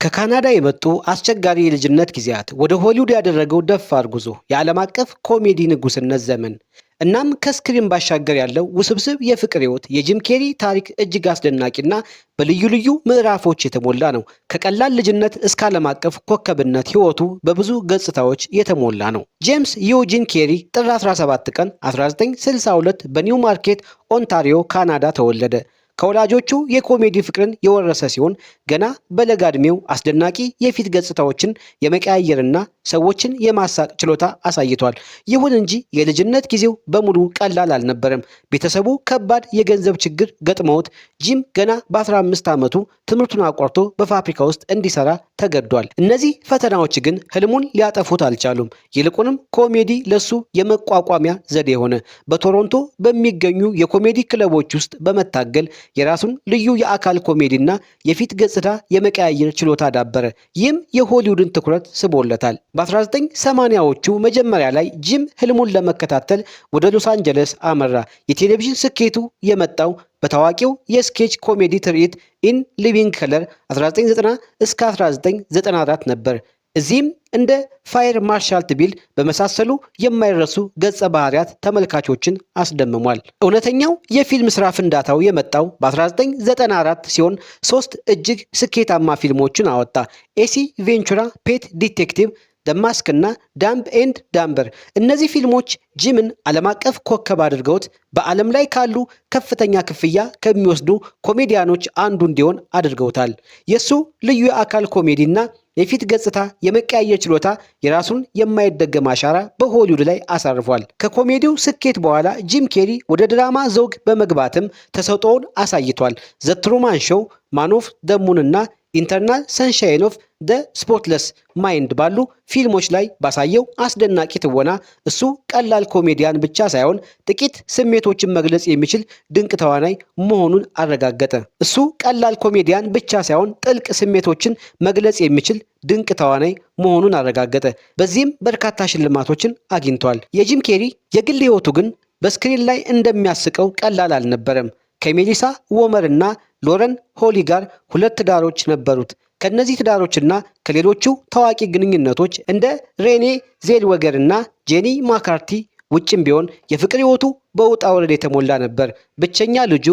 ከካናዳ የመጡ አስቸጋሪ የልጅነት ጊዜያት ወደ ሆሊውድ ያደረገው ደፋር ጉዞ የዓለም አቀፍ ኮሜዲ ንጉስነት ዘመን። እናም ከስክሪን ባሻገር ያለው ውስብስብ የፍቅር ህይወት የጂም ኬሪ ታሪክ እጅግ አስደናቂና በልዩ ልዩ ምዕራፎች የተሞላ ነው። ከቀላል ልጅነት እስከ ዓለም አቀፍ ኮከብነት ህይወቱ በብዙ ገጽታዎች የተሞላ ነው። ጄምስ ዩጂን ኬሪ ጥር 17 ቀን 1962 በኒው ማርኬት ኦንታሪዮ ካናዳ ተወለደ። ከወላጆቹ የኮሜዲ ፍቅርን የወረሰ ሲሆን ገና በለጋ ዕድሜው አስደናቂ የፊት ገጽታዎችን የመቀያየርና ሰዎችን የማሳቅ ችሎታ አሳይቷል። ይሁን እንጂ የልጅነት ጊዜው በሙሉ ቀላል አልነበረም። ቤተሰቡ ከባድ የገንዘብ ችግር ገጥመውት ጂም ገና በ15 ዓመቱ ትምህርቱን አቋርጦ በፋብሪካ ውስጥ እንዲሰራ ተገዷል። እነዚህ ፈተናዎች ግን ህልሙን ሊያጠፉት አልቻሉም። ይልቁንም ኮሜዲ ለሱ የመቋቋሚያ ዘዴ ሆነ። በቶሮንቶ በሚገኙ የኮሜዲ ክለቦች ውስጥ በመታገል የራሱን ልዩ የአካል ኮሜዲና የፊት ገጽታ የመቀያየር ችሎታ ዳበረ። ይህም የሆሊውድን ትኩረት ስቦለታል። በ1980ዎቹ መጀመሪያ ላይ ጂም ህልሙን ለመከታተል ወደ ሎስ አንጀለስ አመራ። የቴሌቪዥን ስኬቱ የመጣው በታዋቂው የስኬች ኮሜዲ ትርኢት ኢን ሊቪንግ ከለር 1990 እስከ 1994 ነበር። እዚህም እንደ ፋየር ማርሻል ትቢል በመሳሰሉ የማይረሱ ገጸ ባህሪያት ተመልካቾችን አስደምሟል። እውነተኛው የፊልም ስራ ፍንዳታው የመጣው በ1994 ሲሆን 3 እጅግ ስኬታማ ፊልሞችን አወጣ። ኤሲ ቬንቹራ፣ ፔት ዲቴክቲቭ፣ ደማስክ እና ዳምብ ኤንድ ዳምበር። እነዚህ ፊልሞች ጂምን ዓለም አቀፍ ኮከብ አድርገውት በዓለም ላይ ካሉ ከፍተኛ ክፍያ ከሚወስዱ ኮሜዲያኖች አንዱ እንዲሆን አድርገውታል። የሱ ልዩ የአካል ኮሜዲና የፊት ገጽታ የመቀያየር ችሎታ የራሱን የማይደገም አሻራ በሆሊውድ ላይ አሳርፏል። ከኮሜዲው ስኬት በኋላ ጂም ኬሪ ወደ ድራማ ዘውግ በመግባትም ተሰጥኦውን አሳይቷል። ዘ ትሩማን ሾው፣ ማን ኦፍ ዘ ሙን እና ኢተርናል ሰንሻይን ኦፍ ደ ስፖትለስ ማይንድ ባሉ ፊልሞች ላይ ባሳየው አስደናቂ ትወና እሱ ቀላል ኮሜዲያን ብቻ ሳይሆን ጥቂት ስሜቶችን መግለጽ የሚችል ድንቅ ተዋናይ መሆኑን አረጋገጠ። እሱ ቀላል ኮሜዲያን ብቻ ሳይሆን ጥልቅ ስሜቶችን መግለጽ የሚችል ድንቅ ተዋናይ መሆኑን አረጋገጠ። በዚህም በርካታ ሽልማቶችን አግኝቷል። የጂም ኬሪ የግል ህይወቱ ግን በስክሪን ላይ እንደሚያስቀው ቀላል አልነበረም። ከሜሊሳ ዎመር እና ሎረን ሆሊ ጋር 2 ትዳሮች ነበሩት። ከነዚህ ትዳሮችና ከሌሎቹ ታዋቂ ግንኙነቶች እንደ ሬኔ ዜልወገር እና ጄኒ ማካርቲ ውጭም ቢሆን የፍቅር ህይወቱ በውጣ ወረድ የተሞላ ነበር። ብቸኛ ልጁ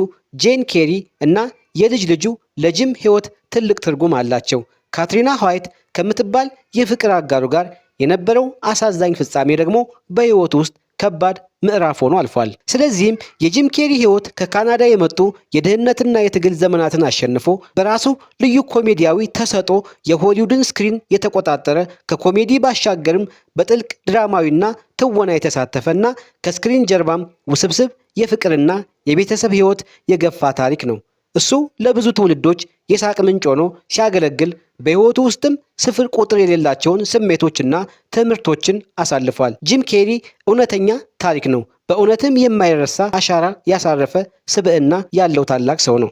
ጄን ኬሪ እና የልጅ ልጁ ለጂም ህይወት ትልቅ ትርጉም አላቸው። ካትሪና ዋይት ከምትባል የፍቅር አጋሩ ጋር የነበረው አሳዛኝ ፍጻሜ ደግሞ በህይወቱ ውስጥ ከባድ ምዕራፍ ሆኖ አልፏል። ስለዚህም የጂም ኬሪ ህይወት ከካናዳ የመጡ የድህነትና የትግል ዘመናትን አሸንፎ በራሱ ልዩ ኮሜዲያዊ ተሰጥኦ የሆሊውድን ስክሪን የተቆጣጠረ፣ ከኮሜዲ ባሻገርም በጥልቅ ድራማዊና ትወና የተሳተፈና ከስክሪን ጀርባም ውስብስብ የፍቅርና የቤተሰብ ህይወት የገፋ ታሪክ ነው። እሱ ለብዙ ትውልዶች የሳቅ ምንጭ ሆኖ ሲያገለግል በህይወቱ ውስጥም ስፍር ቁጥር የሌላቸውን ስሜቶችና ትምህርቶችን አሳልፏል። ጂም ኬሪ እውነተኛ ታሪክ ነው። በእውነትም የማይረሳ አሻራ ያሳረፈ ስብዕና ያለው ታላቅ ሰው ነው።